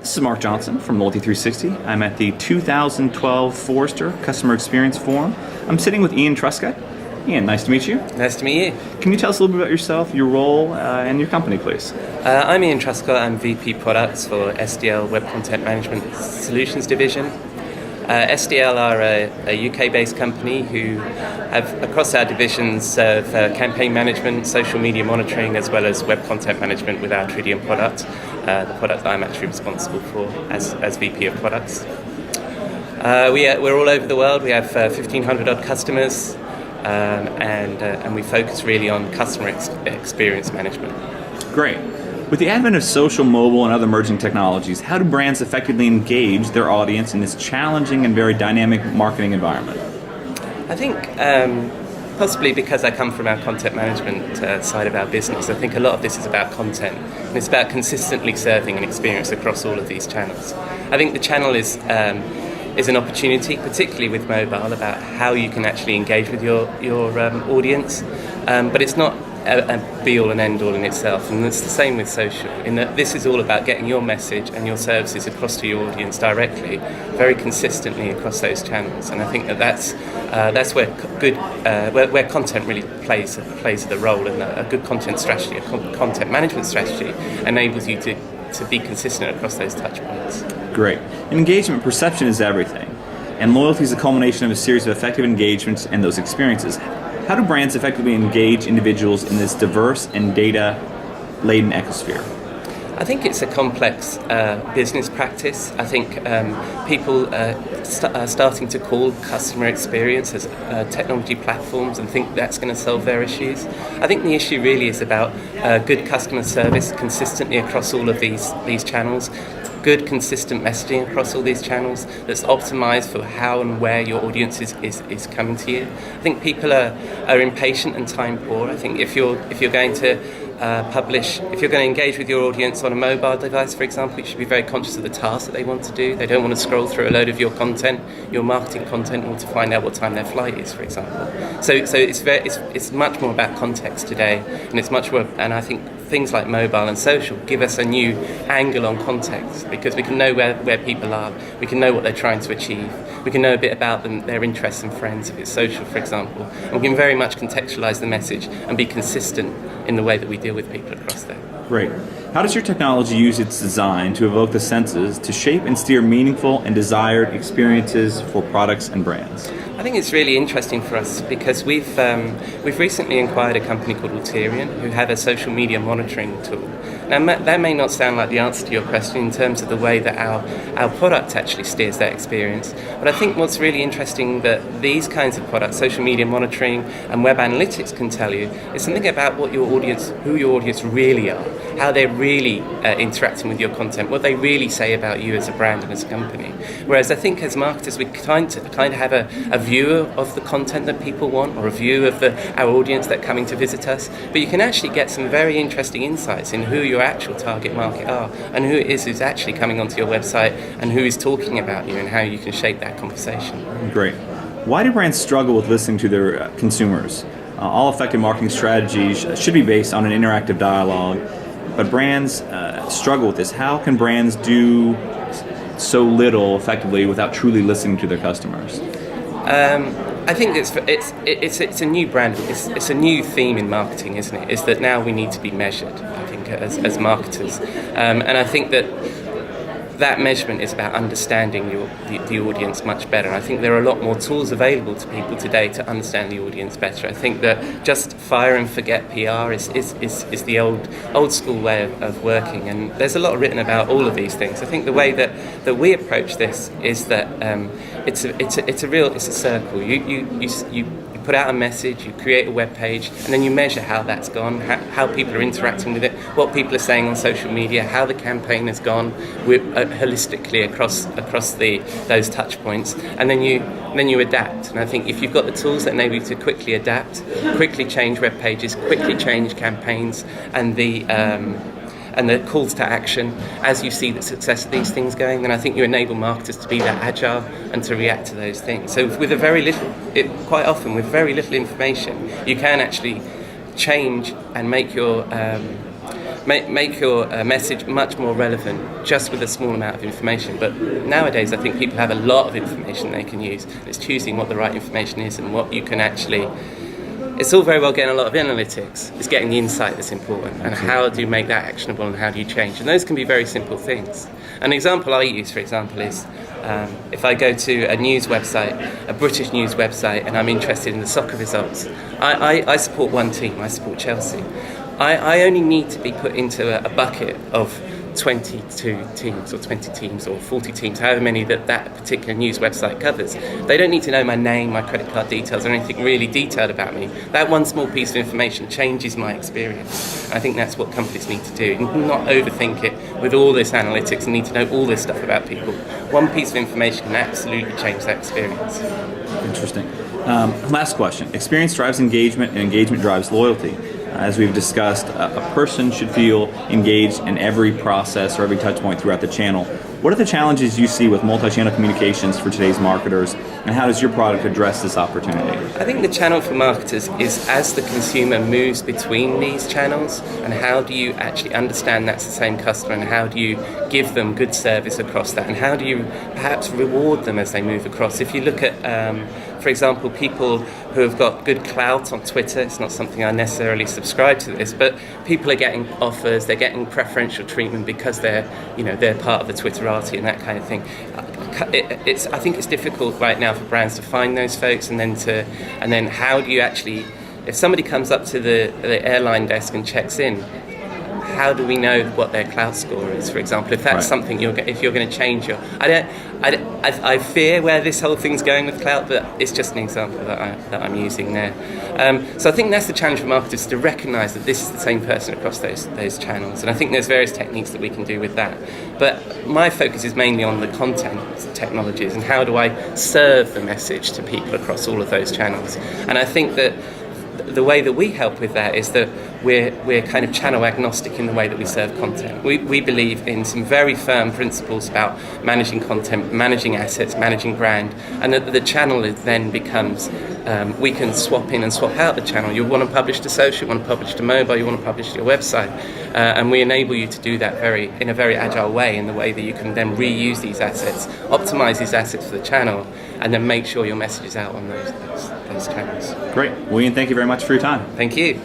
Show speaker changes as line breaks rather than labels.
This is Mark Johnson from Loyalty 360. I'm at the 2012 Forrester Customer Experience Forum. I'm sitting with Ian Truscott. Ian, nice to meet you.
Nice to meet you.
Can you tell us a little bit about yourself, your role, and your company, please?
I'm Ian Truscott. I'm VP Products for SDL Web Content Management Solutions Division. SDL are a UK-based company who have, across our divisions, serve campaign management, social media monitoring, as well as web content management with our Tridium product, the product that I'm actually responsible for as VP of Products. We're all over the world. We have 1,500 odd customers, and we focus really on customer experience management.
Great. With the advent of social, mobile, and other emerging technologies, how do brands effectively engage their audience in this challenging and very dynamic marketing environment?
I think possibly because I come from our content management side of our business, I think a lot of this is about content, and it's about consistently serving an experience across all of these channels. I think the channel is an opportunity, particularly with mobile, about how you can actually engage with your audience, but it's not a be-all and end-all in itself, and it's the same with social, in that this is all about getting your message and your services across to your audience directly, very consistently across those channels. And I think that's where where content really plays the role, and a good content strategy, a content management strategy, enables you to be consistent across those touch points.
Great. Engagement perception is everything, and loyalty is a culmination of a series of effective engagements and those experiences. How do brands effectively engage individuals in this diverse and data-laden ecosphere?
I think it's a complex business practice. I think people are starting to call customer experience as technology platforms and think that's going to solve their issues. I think the issue really is about good customer service consistently across all of these channels. Good consistent messaging across all these channels that's optimized for how and where your audience is coming to you. I think people are impatient and time poor. I think if you're going to if you're going to engage with your audience on a mobile device, for example, you should be very conscious of the tasks that they want to do. They don't want to scroll through a load of your content, your marketing content, or to find out what time their flight is, for example. So it's much more about context today, and it's much more. And I think things like mobile and social give us a new angle on context, because we can know where people are, we can know what they're trying to achieve, we can know a bit about them, their interests and friends, if it's social, for example, and we can very much contextualize the message and be consistent in the way that we deal with people across there.
Great. How does your technology use its design to evoke the senses to shape and steer meaningful and desired experiences for products and brands?
I think it's really interesting for us because we've recently acquired a company called Ulterion, who have a social media monitoring tool. Now that may not sound like the answer to your question in terms of the way that our product actually steers that experience, but I think what's really interesting that these kinds of products, social media monitoring and web analytics, can tell you is something about what your audience, who your audience really are, how they're really interacting with your content, what they really say about you as a brand and as a company. Whereas I think as marketers we kind of have a view of the content that people want, or a view of our audience that are coming to visit us, but you can actually get some very interesting insights in who your actual target market are, and who it is who's actually coming onto your website, and who is talking about you, and how you can shape that conversation.
Great. Why do brands struggle with listening to their consumers? All effective marketing strategies should be based on an interactive dialogue, but brands struggle with this. How can brands do so little effectively without truly listening to their customers?
I think it's a new brand. It's a new theme in marketing, isn't it? Is that now we need to be measured, I think, as marketers, and I think that measurement is about understanding the audience much better. I think there are a lot more tools available to people today to understand the audience better. I think that just fire and forget PR is the old school way of working, and there's a lot written about all of these things. I think the way that we approach this is that it's a circle. You put out a message, you create a web page, and then you measure how that's gone, how people are interacting with it, what people are saying on social media, how the campaign has gone holistically across those touch points, and then you adapt. And I think if you've got the tools that enable you to quickly adapt, quickly change web pages, quickly change campaigns, and the calls to action as you see the success of these things going, then I think you enable marketers to be that agile and to react to those things. So with quite often with very little information, you can actually change and make your make your message much more relevant just with a small amount of information. But nowadays, I think people have a lot of information they can use. It's choosing what the right information is and what you can actually. It's all very well getting a lot of analytics. It's getting the insight that's important, and how do you make that actionable, and how do you change? And those can be very simple things. An example I use, for example, is if I go to a news website, a British news website, and I'm interested in the soccer results. I support one team. I support Chelsea. I only need to be put into a bucket of 22 teams or 20 teams or 40 teams, however many that particular news website covers. They don't need to know my name, my credit card details, or anything really detailed about me. That one small piece of information changes my experience. I think that's what companies need to do, not overthink it with all this analytics and need to know all this stuff about people. One piece of information can absolutely change that experience.
Interesting. Last question. Experience drives engagement, and engagement drives loyalty. As we've discussed, a person should feel engaged in every process or every touch point throughout the channel. What are the challenges you see with multi-channel communications for today's marketers, and how does your product address this opportunity?
I think the channel for marketers is as the consumer moves between these channels, and how do you actually understand that's the same customer, and how do you give them good service across that, and how do you perhaps reward them as they move across. If you look at, for example, people who have got good clout on Twitter, it's not something I necessarily subscribe to this, but people are getting offers, they're getting preferential treatment because they're part of the Twitterati and that kind of thing. I think it's difficult right now for brands to find those folks, and then how do you actually, if somebody comes up to the airline desk and checks in, how do we know what their clout score is, for example? If that's something if you're going to change your, I fear where this whole thing's going with clout, but it's just an example that I'm using there. So I think that's the challenge for marketers, to recognise that this is the same person across those channels, and I think there's various techniques that we can do with that. But my focus is mainly on the content technologies and how do I serve the message to people across all of those channels. And I think that the way that we help with that is that we're kind of channel agnostic in the way that we serve content. We believe in some very firm principles about managing content, managing assets, managing brand, and that the channel then becomes, we can swap in and swap out the channel. You want to publish to social, you want to publish to mobile, you want to publish to your website, and we enable you to do that in a very agile way, in the way that you can then reuse these assets, optimize these assets for the channel, and then make sure your message is out on those channels.
Great. Well, Ian, thank you very much for your time.
Thank you.